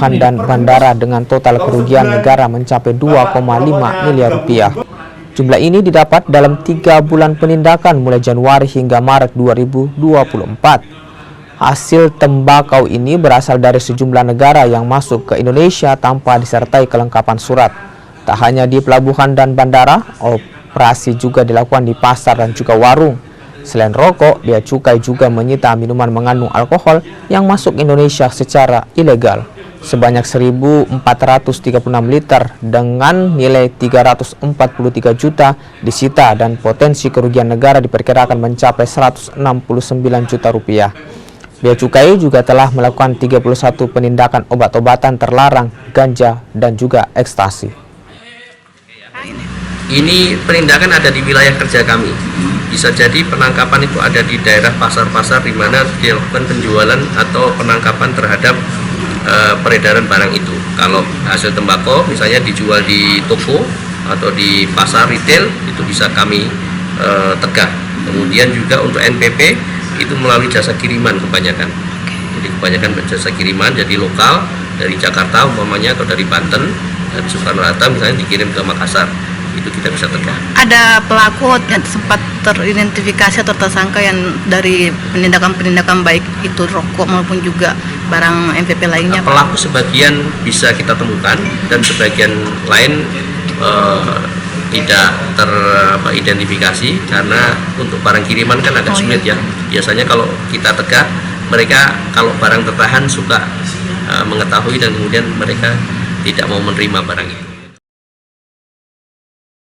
pelabuhan dan bandara dengan total kerugian negara mencapai 2,5 miliar rupiah. Jumlah ini didapat dalam 3 bulan penindakan mulai Januari hingga Maret 2024. Hasil tembakau ini berasal dari sejumlah negara yang masuk ke Indonesia tanpa disertai kelengkapan surat. Tak hanya di pelabuhan dan bandara, operasi juga dilakukan di pasar dan juga warung. Selain rokok, Bea Cukai juga menyita minuman mengandung alkohol yang masuk Indonesia secara ilegal sebanyak 1.436 liter dengan nilai 343 juta disita dan potensi kerugian negara diperkirakan mencapai 169 juta rupiah. Bea Cukai juga telah melakukan 31 penindakan obat-obatan terlarang, ganja, dan juga ekstasi. Ini penindakan ada di wilayah kerja kami. Bisa jadi penangkapan itu ada di daerah pasar-pasar di mana dilakukan penjualan atau penangkapan terhadap peredaran barang itu. Kalau hasil tembakau misalnya dijual di toko atau di pasar retail, itu bisa kami tegak. Kemudian juga untuk NPP itu melalui jasa kiriman kebanyakan. Jadi kebanyakan jasa kiriman, jadi lokal dari Jakarta umpamanya atau dari Banten, dari Soekarno-Hatta misalnya dikirim ke Makassar, itu kita bisa tegak. Ada pelaku yang sempat teridentifikasi atau tersangka yang dari penindakan-penindakan baik itu rokok maupun juga barang MPP lainnya? Pelaku sebagian bisa kita temukan dan sebagian lain tidak teridentifikasi karena untuk barang kiriman kan agak sulit ya. Biasanya kalau kita tegak, mereka kalau barang tertahan suka mengetahui dan kemudian mereka tidak mau menerima barang itu.